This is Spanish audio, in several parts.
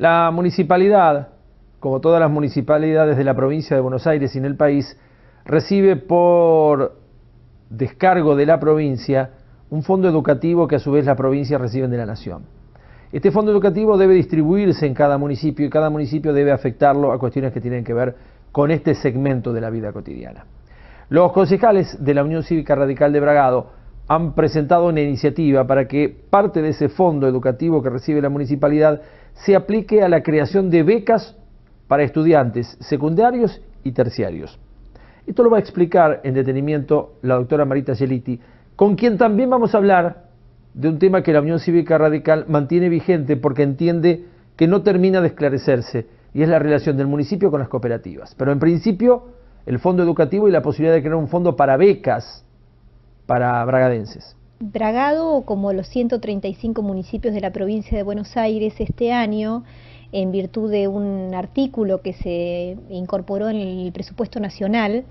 La municipalidad, como todas las municipalidades de la provincia de Buenos Aires y en el país, recibe por descargo de la provincia un fondo educativo que a su vez la provincia recibe de la nación. Este fondo educativo debe distribuirse en cada municipio y cada municipio debe afectarlo a cuestiones que tienen que ver con este segmento de la vida cotidiana. Los concejales de la Unión Cívica Radical de Bragado han presentado una iniciativa para que parte de ese fondo educativo que recibe la municipalidad se aplique a la creación de becas para estudiantes secundarios y terciarios. Esto lo va a explicar en detenimiento la doctora Marita Geliti, con quien también vamos a hablar de un tema que la Unión Cívica Radical mantiene vigente porque entiende que no termina de esclarecerse, y es la relación del municipio con las cooperativas. Pero en principio, el fondo educativo y la posibilidad de crear un fondo para becas para bragadenses. Bragado, como los 135 municipios de la provincia de Buenos Aires este año, en virtud de un artículo que se incorporó en el presupuesto nacional,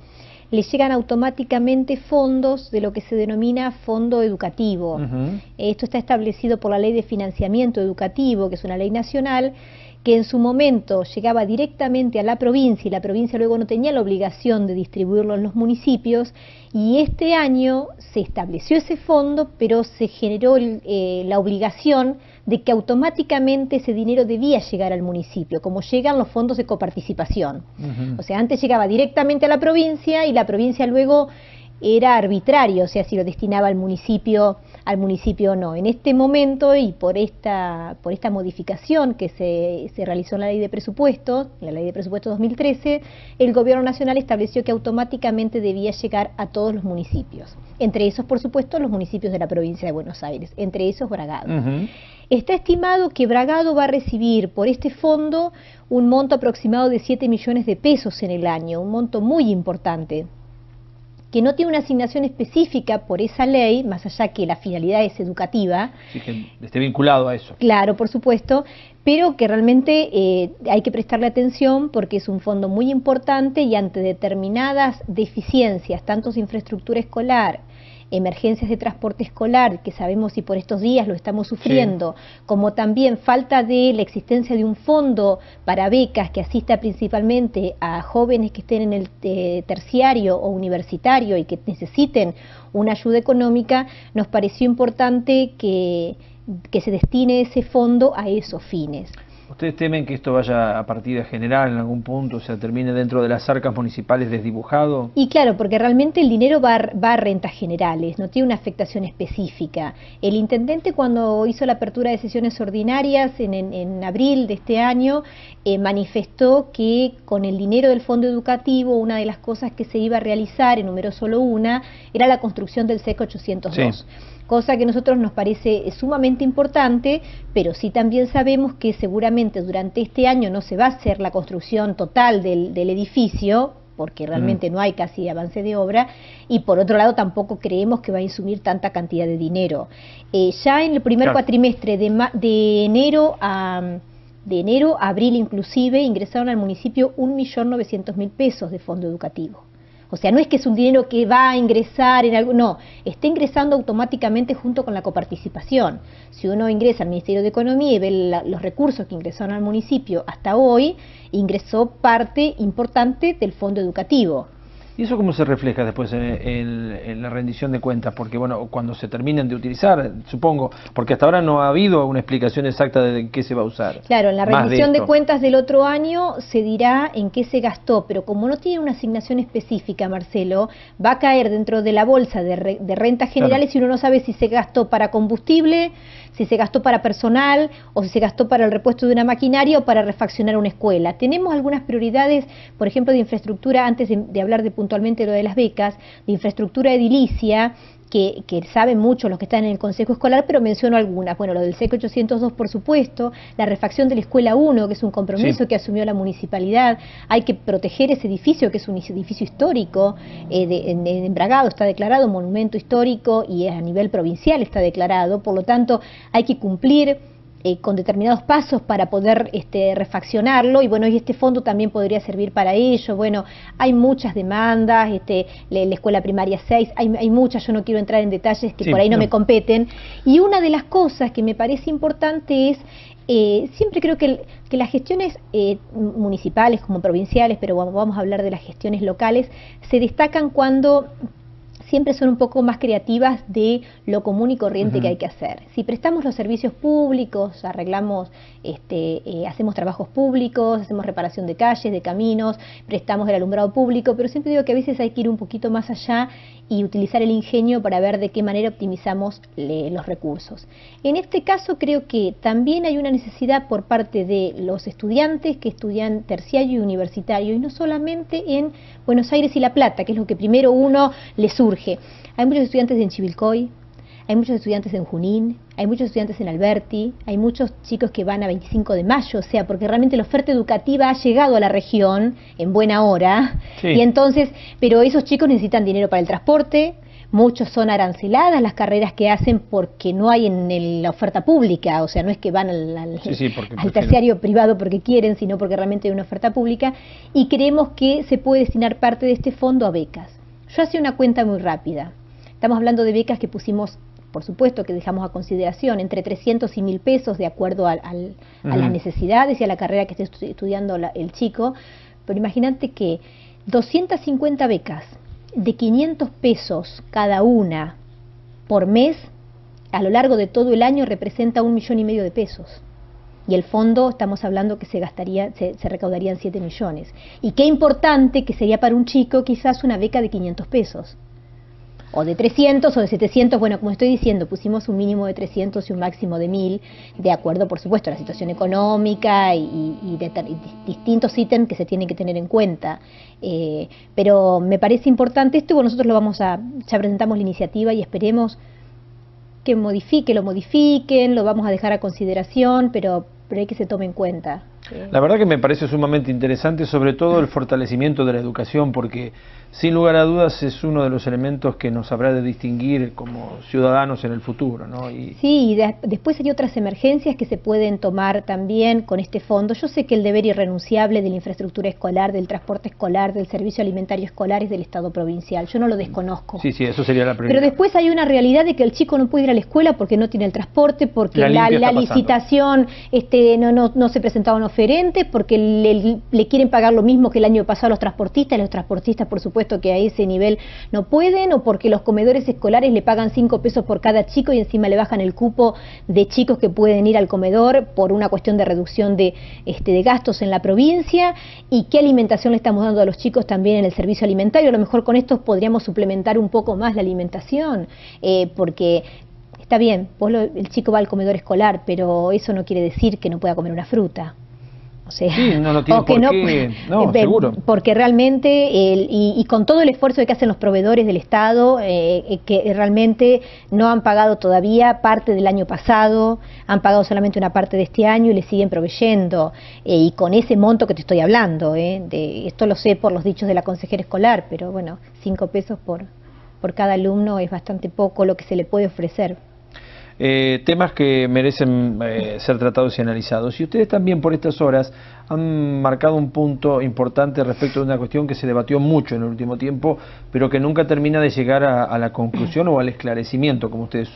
le llegan automáticamente fondos de lo que se denomina fondo educativo. Esto está establecido por la Ley de Financiamiento Educativo, que es una ley nacional, que en su momento llegaba directamente a la provincia y la provincia luego no tenía la obligación de distribuirlo en los municipios, y este año se estableció ese fondo, pero se generó la obligación de que automáticamente ese dinero debía llegar al municipio, como llegan los fondos de coparticipación. O sea, antes llegaba directamente a la provincia y la provincia luego era arbitrario, o sea, si lo destinaba al municipio o no. En este momento, y por esta modificación que se realizó en la Ley de Presupuestos, en la Ley de Presupuestos 2013, el Gobierno Nacional estableció que automáticamente debía llegar a todos los municipios. Entre esos, por supuesto, los municipios de la provincia de Buenos Aires, entre esos Bragado. Está estimado que Bragado va a recibir por este fondo un monto aproximado de 7 millones de pesos en el año, un monto muy importante, que no tiene una asignación específica por esa ley, más allá que la finalidad es educativa. Sí, que esté vinculado a eso. Claro, por supuesto, pero que realmente hay que prestarle atención porque es un fondo muy importante y ante determinadas deficiencias, tanto en infraestructura escolar, emergencias de transporte escolar, que sabemos y por estos días lo estamos sufriendo, como también falta de la existencia de un fondo para becas que asista principalmente a jóvenes que estén en el terciario o universitario y que necesiten una ayuda económica, nos pareció importante que se destine ese fondo a esos fines. ¿Ustedes temen que esto vaya a partida general en algún punto, o sea, termine dentro de las arcas municipales desdibujado? Y claro, porque realmente el dinero va a rentas generales, no tiene una afectación específica. El intendente, cuando hizo la apertura de sesiones ordinarias en abril de este año, manifestó que con el dinero del fondo educativo una de las cosas que se iba a realizar, enumeró solo una, era la construcción del SEC 802. Sí. Cosa que a nosotros nos parece sumamente importante, pero sí también sabemos que seguramente durante este año no se va a hacer la construcción total del edificio, porque realmente no hay casi avance de obra, y por otro lado tampoco creemos que va a insumir tanta cantidad de dinero. Ya en el primer cuatrimestre de enero a abril inclusive, ingresaron al municipio 1.900.000 pesos de fondo educativo. O sea, no es que es un dinero que va a ingresar en algo, no, está ingresando automáticamente junto con la coparticipación. Si uno ingresa al Ministerio de Economía y ve los recursos que ingresaron al municipio hasta hoy, ingresó parte importante del fondo educativo. ¿Y eso cómo se refleja después en la rendición de cuentas? Porque bueno, cuando se terminen de utilizar, supongo, porque hasta ahora no ha habido una explicación exacta de qué se va a usar. Claro, en la rendición de cuentas del otro año se dirá en qué se gastó, pero como no tiene una asignación específica, Marcelo, va a caer dentro de la bolsa de rentas generales, claro, y uno no sabe si se gastó para combustible, si se gastó para personal, o si se gastó para el repuesto de una maquinaria o para refaccionar una escuela. Tenemos algunas prioridades, por ejemplo, de infraestructura, antes de hablar de puntualmente lo de las becas, de infraestructura edilicia, que saben mucho los que están en el Consejo Escolar, pero menciono algunas. Bueno, lo del SEC 802, por supuesto, la refacción de la Escuela 1, que es un compromiso que asumió la municipalidad. Hay que proteger ese edificio, que es un edificio histórico, en Bragado está declarado monumento histórico y a nivel provincial está declarado, por lo tanto hay que cumplir con determinados pasos para poder refaccionarlo, y bueno, y este fondo también podría servir para ello. Bueno, hay muchas demandas, la escuela primaria 6, hay muchas, yo no quiero entrar en detalles que por ahí no me competen, y una de las cosas que me parece importante es, siempre creo que las gestiones municipales como provinciales, pero vamos a hablar de las gestiones locales, se destacan cuando siempre son un poco más creativas de lo común y corriente que hay que hacer. Si prestamos los servicios públicos, arreglamos, hacemos trabajos públicos, hacemos reparación de calles, de caminos, prestamos el alumbrado público, pero siempre digo que a veces hay que ir un poquito más allá y utilizar el ingenio para ver de qué manera optimizamos los recursos. En este caso creo que también hay una necesidad por parte de los estudiantes que estudian terciario y universitario, y no solamente en Buenos Aires y La Plata, que es lo que primero uno le surge. Hay muchos estudiantes en Chivilcoy, hay muchos estudiantes en Junín, hay muchos estudiantes en Alberti, hay muchos chicos que van a 25 de mayo, o sea, porque realmente la oferta educativa ha llegado a la región en buena hora, y entonces, pero esos chicos necesitan dinero para el transporte, muchos son aranceladas las carreras que hacen porque no hay en la oferta pública, o sea, no es que van al terciario privado porque quieren, sino porque realmente hay una oferta pública, y creemos que se puede destinar parte de este fondo a becas. Yo hacía una cuenta muy rápida. Estamos hablando de becas que pusimos, por supuesto, que dejamos a consideración, entre 300 y 1.000 pesos de acuerdo a las necesidades y a la carrera que esté estudiando el chico. Pero imagínate que 250 becas de 500 pesos cada una por mes, a lo largo de todo el año representa 1,5 millones de pesos. Y el fondo, estamos hablando que se recaudarían 7 millones. Y qué importante que sería para un chico quizás una beca de 500 pesos. O de 300 o de 700, bueno, como estoy diciendo, pusimos un mínimo de 300 y un máximo de 1.000, de acuerdo, por supuesto, a la situación económica y distintos ítems que se tienen que tener en cuenta. Pero me parece importante esto, y bueno, nosotros ya presentamos la iniciativa y esperemos que lo modifiquen, lo vamos a dejar a consideración, pero hay que se tome en cuenta. La verdad que me parece sumamente interesante, sobre todo el fortalecimiento de la educación, porque sin lugar a dudas es uno de los elementos que nos habrá de distinguir como ciudadanos en el futuro, ¿no? Sí, después hay otras emergencias que se pueden tomar también con este fondo. Yo sé que el deber irrenunciable de la infraestructura escolar, del transporte escolar, del servicio alimentario escolar es del Estado provincial, yo no lo desconozco. Sí, eso sería la primera. Pero después hay una realidad de que el chico no puede ir a la escuela porque no tiene el transporte, porque la licitación no se presentaban oferentes, porque le quieren pagar lo mismo que el año pasado a los transportistas por supuesto que a ese nivel no pueden, o porque los comedores escolares le pagan 5 pesos por cada chico y encima le bajan el cupo de chicos que pueden ir al comedor por una cuestión de reducción de gastos en la provincia. Y qué alimentación le estamos dando a los chicos también en el servicio alimentario. A lo mejor con esto podríamos suplementar un poco más la alimentación, porque está bien, el chico va al comedor escolar, pero eso no quiere decir que no pueda comer una fruta. O sea, sí, no tiene por qué, seguro. Porque realmente, y con todo el esfuerzo que hacen los proveedores del Estado, que realmente no han pagado todavía parte del año pasado, han pagado solamente una parte de este año y le siguen proveyendo, y con ese monto que te estoy hablando, esto lo sé por los dichos de la consejera escolar, pero bueno, 5 pesos por cada alumno es bastante poco lo que se le puede ofrecer. Temas que merecen ser tratados y analizados. Y ustedes también por estas horas han marcado un punto importante respecto de una cuestión que se debatió mucho en el último tiempo, pero que nunca termina de llegar a la conclusión o al esclarecimiento, como ustedes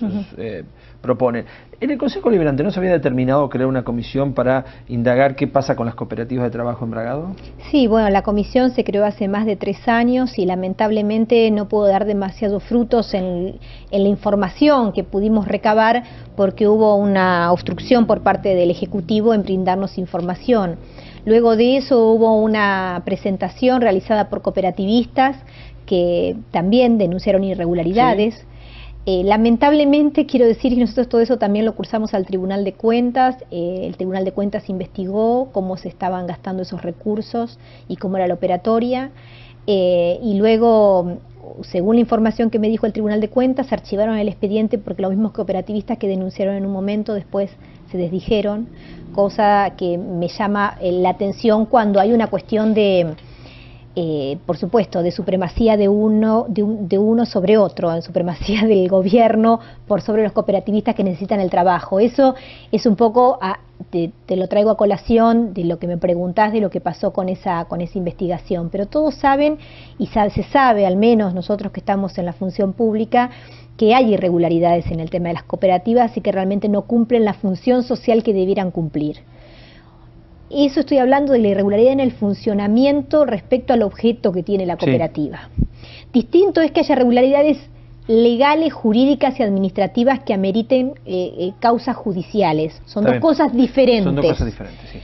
proponen. En el Consejo Deliberante, ¿no se había determinado crear una comisión para indagar qué pasa con las cooperativas de trabajo en Bragado? Sí, bueno, la comisión se creó hace más de 3 años y lamentablemente no pudo dar demasiados frutos en la información que pudimos recabar, porque hubo una obstrucción por parte del Ejecutivo en brindarnos información. Luego de eso hubo una presentación realizada por cooperativistas que también denunciaron irregularidades. Sí. Lamentablemente quiero decir que nosotros todo eso también lo cursamos al Tribunal de Cuentas. El Tribunal de Cuentas investigó cómo se estaban gastando esos recursos y cómo era la operatoria, y luego, según la información que me dijo el Tribunal de Cuentas, archivaron el expediente porque los mismos cooperativistas que denunciaron en un momento después se desdijeron, cosa que me llama la atención cuando hay una cuestión de por supuesto, de supremacía de uno sobre otro, en supremacía del gobierno por sobre los cooperativistas que necesitan el trabajo. Eso es un poco, te lo traigo a colación de lo que me preguntás de lo que pasó con esa investigación, pero todos saben, y se sabe, al menos nosotros que estamos en la función pública, que hay irregularidades en el tema de las cooperativas y que realmente no cumplen la función social que debieran cumplir. Eso estoy hablando de la irregularidad en el funcionamiento respecto al objeto que tiene la cooperativa. Sí. Distinto es que haya irregularidades legales, jurídicas y administrativas que ameriten causas judiciales. Son dos cosas diferentes. Son dos cosas diferentes, sí.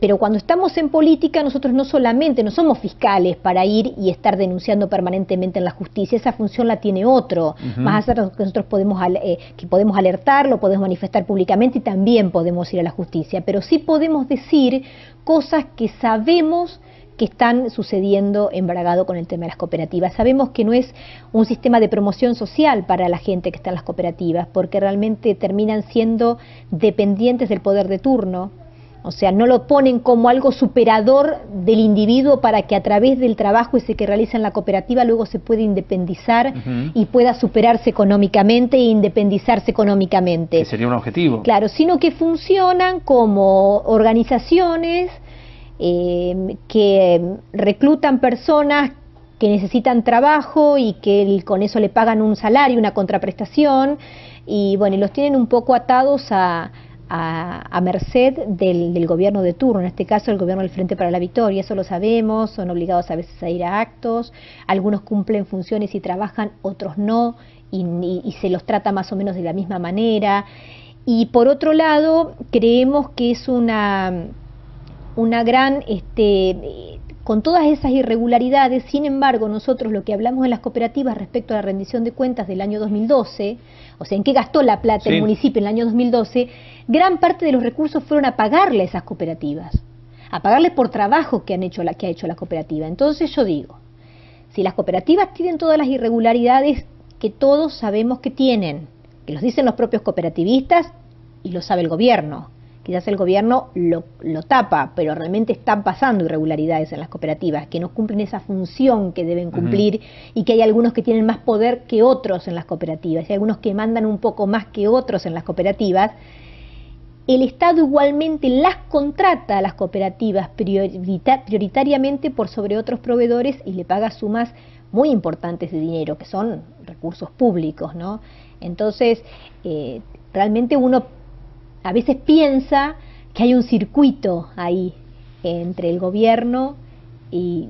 Pero cuando estamos en política, nosotros no somos fiscales para ir y estar denunciando permanentemente en la justicia. Esa función la tiene otro. Más allá de que nosotros podemos alertarlo, podemos manifestar públicamente y también podemos ir a la justicia. Pero sí podemos decir cosas que sabemos que están sucediendo en Bragado con el tema de las cooperativas. Sabemos que no es un sistema de promoción social para la gente que está en las cooperativas, porque realmente terminan siendo dependientes del poder de turno. O sea, no lo ponen como algo superador del individuo para que a través del trabajo ese que realiza en la cooperativa luego se pueda independizar y pueda superarse económicamente e independizarse económicamente. Que sería un objetivo. Claro, sino que funcionan como organizaciones que reclutan personas que necesitan trabajo y que con eso le pagan un salario, una contraprestación, y bueno, y los tienen un poco atados a merced del gobierno de turno, en este caso el gobierno del Frente para la Victoria. Eso lo sabemos, son obligados a veces a ir a actos, algunos cumplen funciones y trabajan, otros no, y se los trata más o menos de la misma manera. Y por otro lado, creemos que es una gran, con todas esas irregularidades, sin embargo, nosotros lo que hablamos en las cooperativas respecto a la rendición de cuentas del año 2012, o sea, en qué gastó la plata el municipio en el año 2012, gran parte de los recursos fueron a pagarle a esas cooperativas, a pagarles por trabajo que ha hecho la cooperativa. Entonces yo digo, si las cooperativas tienen todas las irregularidades que todos sabemos que tienen, que los dicen los propios cooperativistas y lo sabe el gobierno, quizás el gobierno lo tapa, pero realmente están pasando irregularidades en las cooperativas, que no cumplen esa función que deben cumplir y que hay algunos que tienen más poder que otros en las cooperativas, hay algunos que mandan un poco más que otros en las cooperativas. El Estado igualmente las contrata a las cooperativas prioritariamente por sobre otros proveedores y le paga sumas muy importantes de dinero, que son recursos públicos, ¿no? Entonces, realmente uno a veces piensa que hay un circuito ahí entre el gobierno y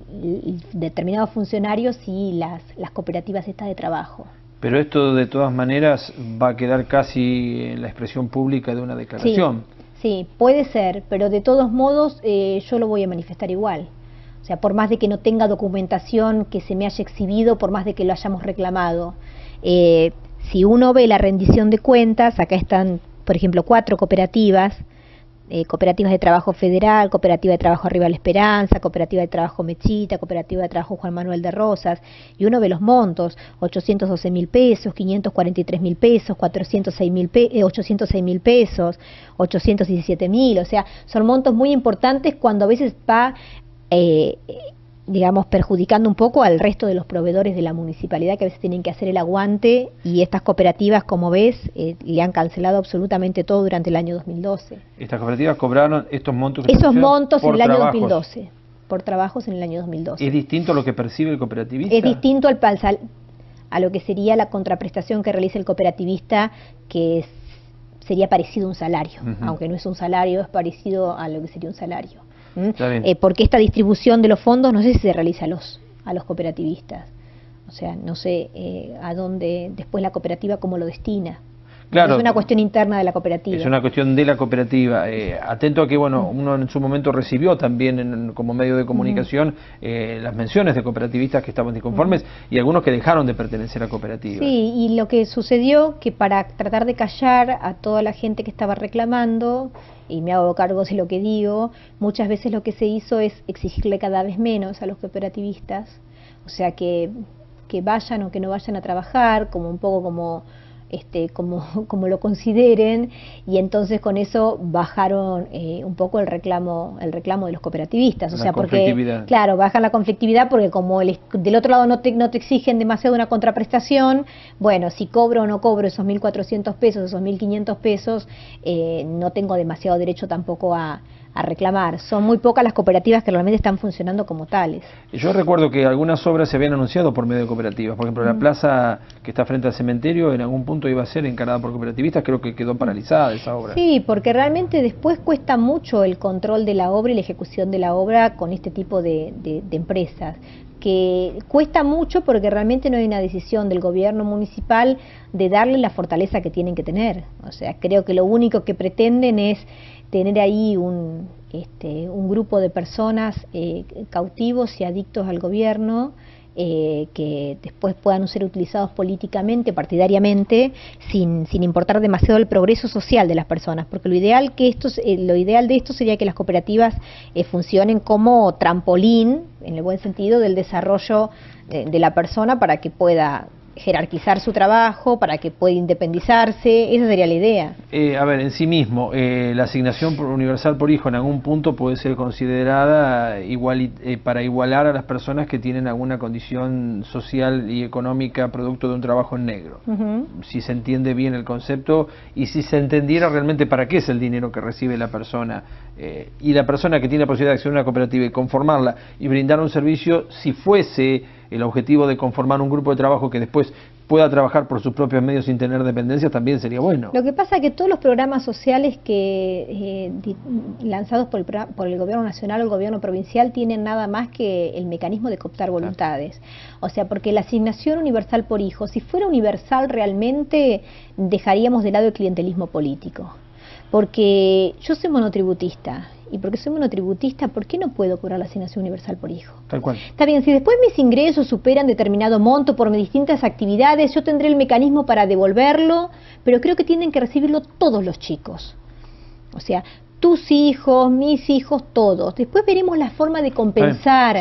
determinados funcionarios y las cooperativas estas de trabajo. Pero esto de todas maneras va a quedar casi en la expresión pública de una declaración. Sí, puede ser, pero de todos modos yo lo voy a manifestar igual. O sea, por más de que no tenga documentación que se me haya exhibido, por más de que lo hayamos reclamado. Si uno ve la rendición de cuentas, acá están, por ejemplo, 4 cooperativas, cooperativas de trabajo federal, cooperativa de trabajo Arriba la Esperanza, cooperativa de trabajo Mechita, cooperativa de trabajo Juan Manuel de Rosas, y uno ve los montos, 812.000 pesos, 543.000 pesos, 806.000 pesos, 817.000, o sea, son montos muy importantes cuando a veces va, digamos, perjudicando un poco al resto de los proveedores de la municipalidad que a veces tienen que hacer el aguante, y estas cooperativas, como ves, le han cancelado absolutamente todo durante el año 2012. ¿Estas cooperativas cobraron estos montos? Esos montos en el año 2012, por trabajos en el año 2012. ¿Es distinto a lo que percibe el cooperativista? Es distinto a lo que sería la contraprestación que realiza el cooperativista, que sería parecido a un salario, aunque no es un salario, es parecido a lo que sería un salario. Porque esta distribución de los fondos no sé si se realiza a los cooperativistas, o sea, no sé a dónde después la cooperativa cómo lo destina. Claro, es una cuestión interna de la cooperativa. Es una cuestión de la cooperativa. Atento a que, bueno, uno en su momento recibió también como medio de comunicación las menciones de cooperativistas que estaban disconformes y algunos que dejaron de pertenecer a cooperativas. Sí, y lo que sucedió, que para tratar de callar a toda la gente que estaba reclamando, y me hago cargo de lo que digo, muchas veces lo que se hizo es exigirle cada vez menos a los cooperativistas, o sea, que vayan o que no vayan a trabajar, como un poco como como lo consideren, y entonces con eso bajaron un poco el reclamo de los cooperativistas, o sea, porque claro, bajan la conflictividad porque como del otro lado no te exigen demasiado una contraprestación, bueno, si cobro o no cobro esos 1.400 pesos, esos 1.500 pesos, no tengo demasiado derecho tampoco a reclamar. Son muy pocas las cooperativas que realmente están funcionando como tales. Yo recuerdo que algunas obras se habían anunciado por medio de cooperativas. Por ejemplo, la plaza que está frente al cementerio en algún punto iba a ser encarada por cooperativistas. Creo que quedó paralizada esa obra. Sí, porque realmente después cuesta mucho el control de la obra y la ejecución de la obra con este tipo de empresas, que cuesta mucho porque realmente no hay una decisión del gobierno municipal de darle la fortaleza que tienen que tener. O sea, creo que lo único que pretenden es tener ahí un grupo de personas cautivos y adictos al gobierno, que después puedan ser utilizados políticamente, partidariamente, sin importar demasiado el progreso social de las personas, porque lo ideal de esto sería que las cooperativas funcionen como trampolín, en el buen sentido, del desarrollo de la persona para que pueda jerarquizar su trabajo, para que pueda independizarse. Esa sería la idea. A ver, en sí mismo, la asignación universal por hijo en algún punto puede ser considerada para igualar a las personas que tienen alguna condición social y económica producto de un trabajo en negro. Si se entiende bien el concepto y si se entendiera realmente para qué es el dinero que recibe la persona, y la persona que tiene la posibilidad de acceder a una cooperativa y conformarla y brindar un servicio, si fuese el objetivo de conformar un grupo de trabajo que después pueda trabajar por sus propios medios sin tener dependencias, también sería bueno. Lo que pasa es que todos los programas sociales que lanzados por el gobierno nacional o el gobierno provincial tienen nada más que el mecanismo de cooptar voluntades. O sea, porque la asignación universal por hijo, si fuera universal realmente, dejaríamos de lado el clientelismo político. Porque yo soy monotributista, y porque soy monotributista, ¿por qué no puedo cobrar la asignación universal por hijo? Tal cual. Está bien, si después mis ingresos superan determinado monto por mis distintas actividades, yo tendré el mecanismo para devolverlo, pero creo que tienen que recibirlo todos los chicos. O sea, tus hijos, mis hijos, todos. Después veremos la forma de compensar,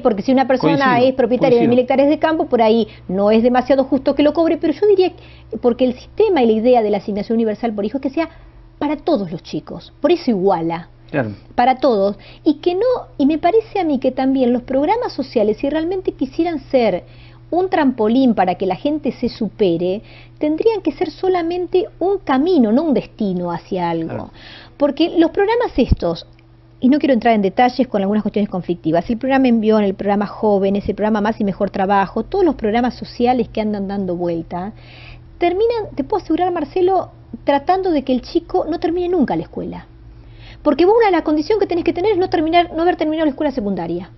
porque si una persona es propietaria de 1.000 hectáreas de campo, por ahí no es demasiado justo que lo cobre, pero yo diría, porque el sistema y la idea de la asignación universal por hijo es que sea para todos los chicos, por eso iguala. Claro. Para todos, y me parece a mí que también los programas sociales, si realmente quisieran ser un trampolín para que la gente se supere, tendrían que ser solamente un camino, no un destino hacia algo. Claro. Porque los programas estos, y no quiero entrar en detalles con algunas cuestiones conflictivas, el programa Envión, el programa Jóvenes, el programa Más y Mejor Trabajo, todos los programas sociales que andan dando vuelta, terminan, te puedo asegurar, Marcelo, tratando de que el chico no termine nunca la escuela. Porque vos la condición que tenés que tener es no haber terminado la escuela secundaria.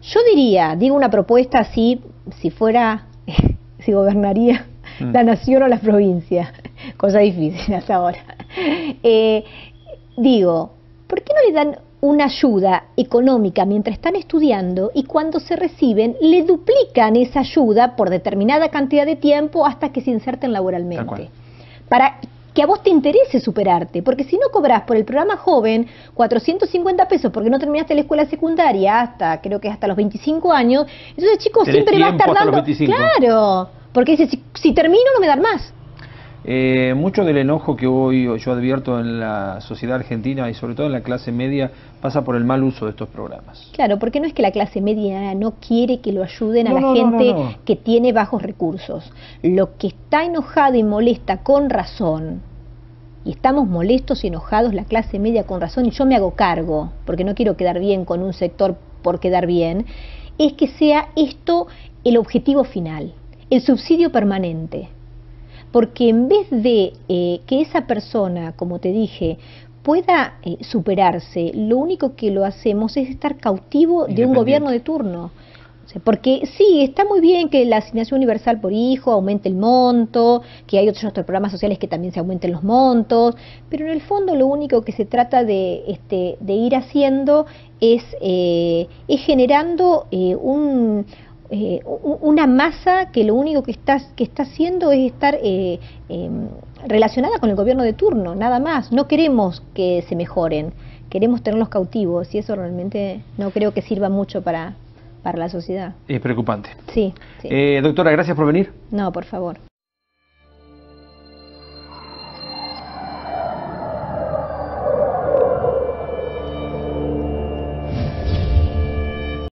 Yo digo una propuesta así, si gobernaría la nación o la provincia, cosa difícil hasta ahora. ¿Por qué no le dan una ayuda económica mientras están estudiando y cuando se reciben le duplican esa ayuda por determinada cantidad de tiempo hasta que se inserten laboralmente? Para que a vos te interese superarte, porque si no cobras por el programa joven 450 pesos porque no terminaste la escuela secundaria creo que hasta los 25 años, entonces chicos siempre va a estar dando, claro, porque dice, si termino no me dan más. Mucho del enojo que hoy yo advierto en la sociedad argentina y sobre todo en la clase media pasa por el mal uso de estos programas. Claro, porque no es que la clase media no quiere que lo ayuden a la gente que tiene bajos recursos. Lo que está enojada y molesta con razón, y estamos molestos y enojados la clase media con razón, y yo me hago cargo, porque no quiero quedar bien con un sector por quedar bien, es que sea esto el objetivo final, el subsidio permanente. Porque en vez de que esa persona, como te dije, pueda superarse, lo único que lo hacemos es estar cautivo de un gobierno de turno. O sea, porque sí, está muy bien que la asignación universal por hijo aumente el monto, que hay otros programas sociales que también se aumenten los montos, pero en el fondo lo único que se trata de ir haciendo es generando una masa que lo único que está haciendo es estar relacionada con el gobierno de turno, nada más. No queremos que se mejoren, queremos tenerlos cautivos, y eso realmente no creo que sirva mucho para la sociedad. Es preocupante. Sí. Doctora, gracias por venir. No, por favor.